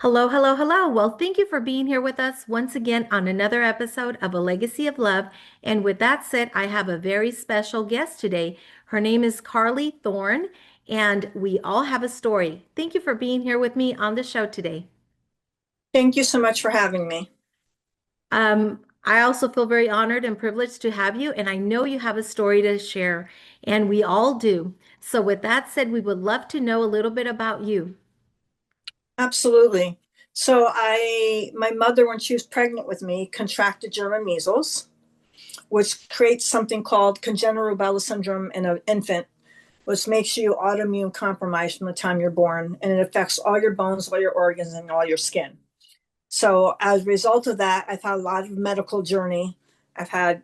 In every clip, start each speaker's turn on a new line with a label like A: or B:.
A: Hello, hello, hello. Well, thank you for being here with us once again on another episode of A Legacy of Love. And with that said, I have a very special guest today. Her name is Carly Thorne, and we all have a story. Thank you for being here with me on the show today.
B: Thank you so much for having me.
A: I also feel very honored and privileged to have you, and I know you have a story to share, and we all do. So, with that said, we would love to know a little bit about you.
B: Absolutely. My mother, when she was pregnant with me, contracted German measles, which creates something called congenital rubella syndrome in an infant, which makes you autoimmune compromised from the time you're born, and it affects all your bones, all your organs, and all your skin. So, as a result of that, I've had a lot of medical journey. I've had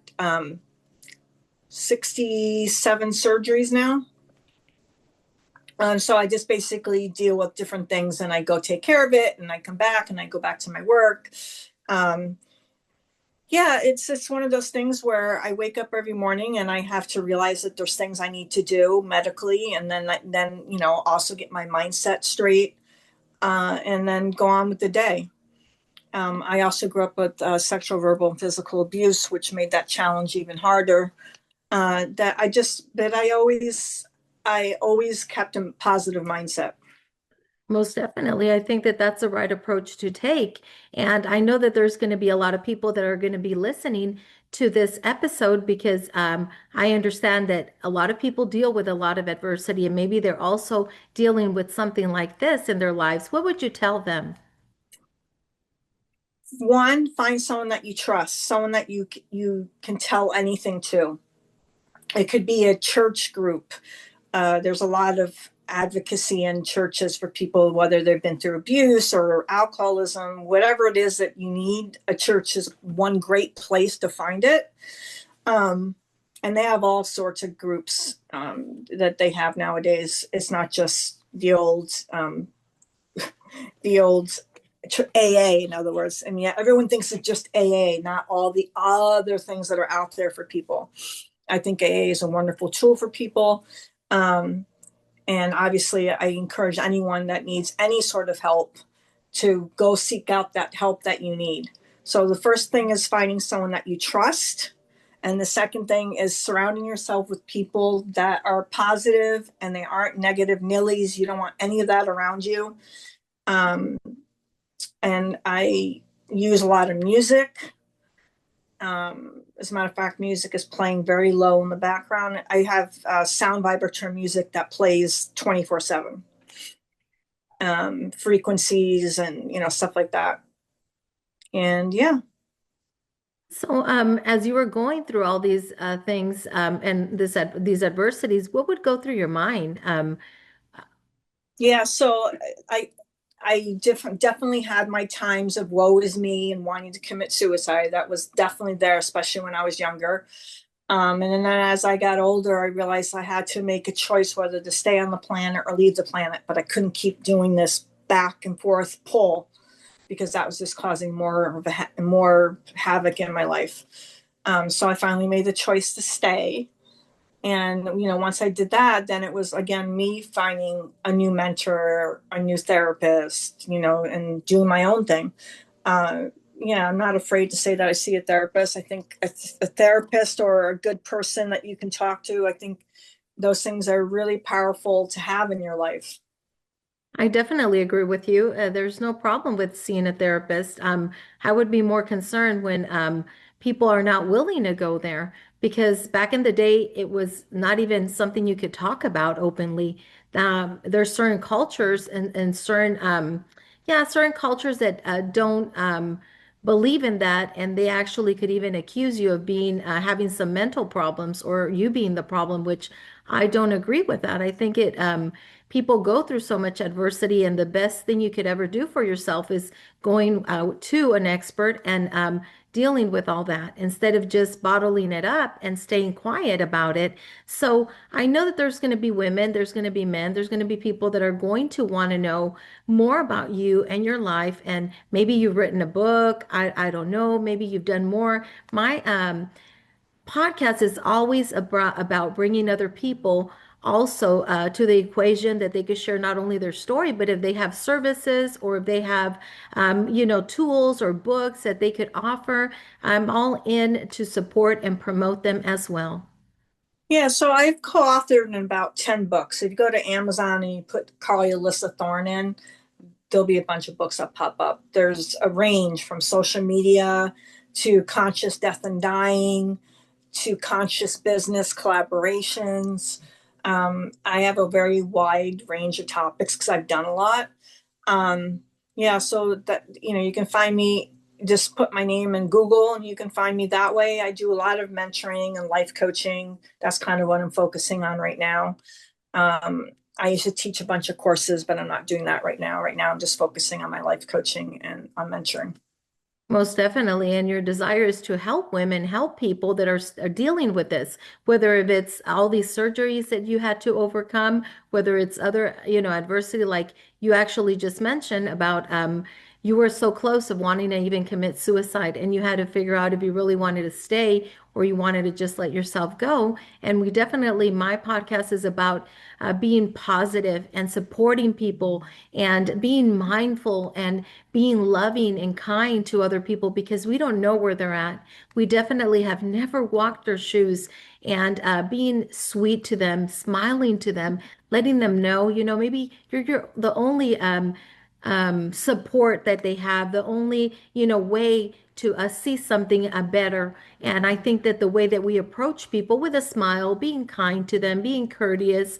B: 67 surgeries now. So I just basically deal with different things and I go take care of it and I come back and I go back to my work. Um, yeah, it's one of those things where I wake up every morning and I have to realize that there's things I need to do medically, and then also get my mindset straight, and then go on with the day. I also grew up with sexual, verbal, and physical abuse, which made that challenge even harder. I always kept a positive mindset.
A: Most definitely. I think that that's the right approach to take. And I know that there's going to be a lot of people that are going to be listening to this episode because I understand that a lot of people deal with a lot of adversity and maybe they're also dealing with something like this in their lives. What would you tell them?
B: One, find someone that you trust, someone that you can tell anything to. It could be a church group. There's a lot of advocacy in churches for people, whether they've been through abuse or alcoholism, whatever it is that you need. A church is one great place to find it. Um, and they have all sorts of groups that they have nowadays. It's not just the old AA, in other words. And yeah, everyone thinks it's just AA, not all the other things that are out there for people. I think AA is a wonderful tool for people. Um, and obviously, I encourage anyone that needs any sort of help to go seek out that help that you need. So the first thing is finding someone that you trust. And the second thing is surrounding yourself with people that are positive and they aren't negative nillies. You don't want any of that around you. Um, and I use a lot of music. As a matter of fact, music is playing very low in the background. I have sound vibrator music that plays 24/7, frequencies and stuff like that. And yeah,
A: So, as you were going through all these things and these adversities, what would go through your mind?
B: yeah. So I definitely had my times of woe is me and wanting to commit suicide. That was definitely there, especially when I was younger. And then as I got older, I realized I had to make a choice whether to stay on the planet or leave the planet. But I couldn't keep doing this back and forth pull because that was just causing more havoc in my life. So I finally made the choice to stay. And once I did that, then it was again me finding a new mentor, a new therapist, and doing my own thing. Uh, yeah, I'm not afraid to say that I see a therapist. I think a therapist or a good person that you can talk to, I think those things are really powerful to have in your life.
A: I definitely agree with you. There's no problem with seeing a therapist. I would be more concerned when people are not willing to go there because back in the day, it was not even something you could talk about openly. There's certain cultures and certain, yeah, certain cultures that don't believe in that, and they actually could even accuse you of being having some mental problems or you being the problem, which I don't agree with that. I think people go through so much adversity, and the best thing you could ever do for yourself is going out to an expert and dealing with all that instead of just bottling it up and staying quiet about it. So I know that there's going to be women, there's going to be men, there's going to be people that are going to want to know more about you and your life. And maybe you've written a book. I don't know. Maybe you've done more. My podcast is always about bringing other people also to the equation that they could share not only their story, but if they have services or if they have, tools or books that they could offer, I'm all in to support and promote them as well.
B: Yeah, so I've co-authored in about 10 books. If you go to Amazon and you put Carly Alyssa Thorne in, there'll be a bunch of books that pop up. There's a range from social media to conscious death and dying to conscious business collaborations. I have a very wide range of topics because I've done a lot. Um, yeah, so that you can find me. Just put my name in Google, and you can find me that way. I do a lot of mentoring and life coaching. That's kind of what I'm focusing on right now. Um, I used to teach a bunch of courses, but I'm not doing that right now. Right now, I'm just focusing on my life coaching and on mentoring.
A: Most definitely. And your desire is to help women, help people that are dealing with this, whether if it's all these surgeries that you had to overcome, whether it's other, adversity, like you actually just mentioned about you were so close of wanting to even commit suicide and you had to figure out if you really wanted to stay or you wanted to just let yourself go. And we definitely, my podcast is about being positive and supporting people and being mindful and being loving and kind to other people because we don't know where they're at. We definitely have never walked their shoes and being sweet to them, smiling to them, letting them know, maybe you're the only support that they have, the only, way to see something better. And I think that the way that we approach people with a smile, being kind to them, being courteous,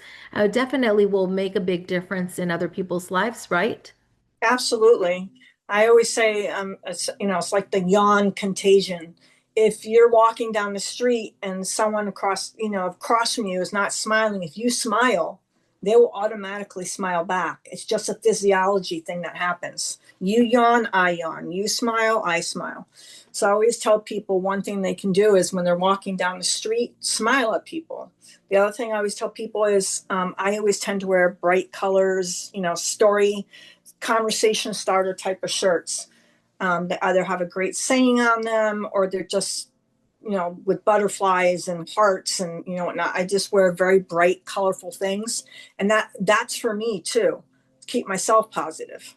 A: definitely will make a big difference in other people's lives, right?
B: Absolutely. I always say, it's like the yawn contagion. If you're walking down the street and someone across from you is not smiling, if you smile, they will automatically smile back. It's just a physiology thing that happens. You yawn, I yawn. You smile, I smile. So I always tell people one thing they can do is when they're walking down the street, smile at people. The other thing I always tell people is I always tend to wear bright colors, story conversation starter type of shirts that either have a great saying on them or they're just with butterflies and hearts and whatnot. I just wear very bright colorful things, and that's for me too, keep myself positive.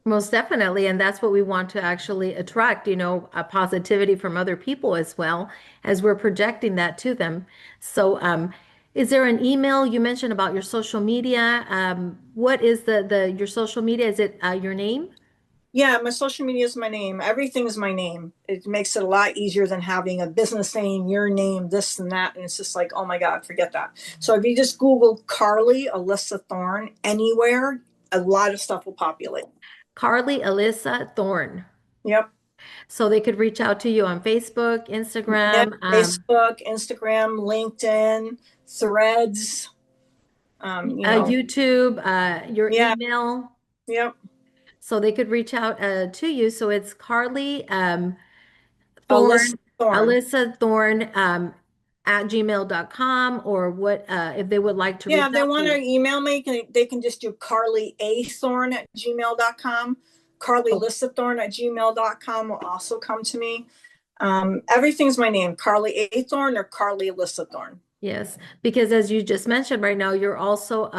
A: Most definitely. And that's what we want to actually attract, a positivity from other people as well as we're projecting that to them. So, is there an email you mentioned about your social media? What is the your social media? Is it your name?
B: Yeah, my social media is my name. Everything is my name. It makes it a lot easier than having a business name, your name, this and that. And it's just like, oh my God, forget that. So if you just Google Carly Alyssa Thorne anywhere, a lot of stuff will populate.
A: Carly Alyssa Thorne.
B: Yep.
A: So they could reach out to you on Facebook,
B: Yeah,
A: Instagram,
B: Facebook, Instagram, LinkedIn, Threads. Um, you know,
A: YouTube, your
B: yeah,
A: email.
B: yep.
A: So they could reach out to you. So it's Carly
B: Alyssa
A: Thorne,
B: Thorne.
A: Alyssa Thorne at gmail.com or what if they would like to
B: Yeah,
A: reach
B: if they
A: out to
B: want to
A: you.
B: email me, they can just do Carly A. Thorne at gmail.com. Carly
A: Oh,
B: Alyssa Thorne at gmail.com will also come to me. Everything's my name, Carly A. Thorne or Carly Alyssa Thorne.
A: yes, because as you just mentioned right now, you're also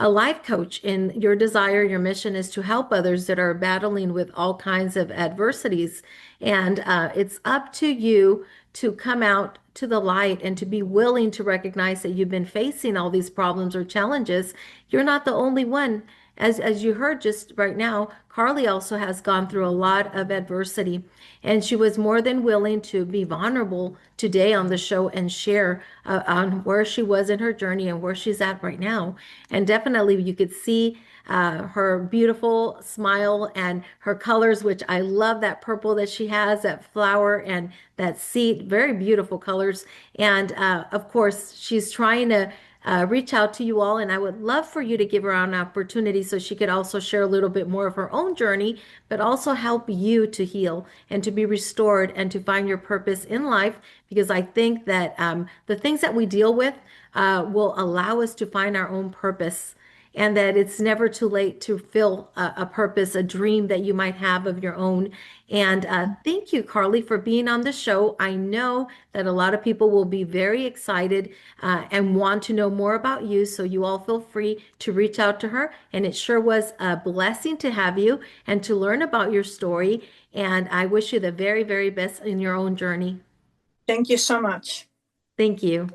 A: a life coach, and your desire, your mission is to help others that are battling with all kinds of adversities. And it's up to you to come out to the light and to be willing to recognize that you've been facing all these problems or challenges. You're not the only one. As you heard just right now, Carly also has gone through a lot of adversity, and she was more than willing to be vulnerable today on the show and share on where she was in her journey and where she's at right now. And definitely, you could see her beautiful smile and her colors, which I love that purple that she has, that flower and that seat, very beautiful colors. And of course, she's trying to reach out to you all. And I would love for you to give her an opportunity so she could also share a little bit more of her own journey, but also help you to heal and to be restored and to find your purpose in life. Because I think that the things that we deal with will allow us to find our own purpose. and that it's never too late to fill a purpose, a dream that you might have of your own. And thank you, Carly, for being on the show. I know that a lot of people will be very excited and want to know more about you. So you all feel free to reach out to her. And it sure was a blessing to have you and to learn about your story. And I wish you the very, very best in your own journey.
B: Thank you so much.
A: Thank you.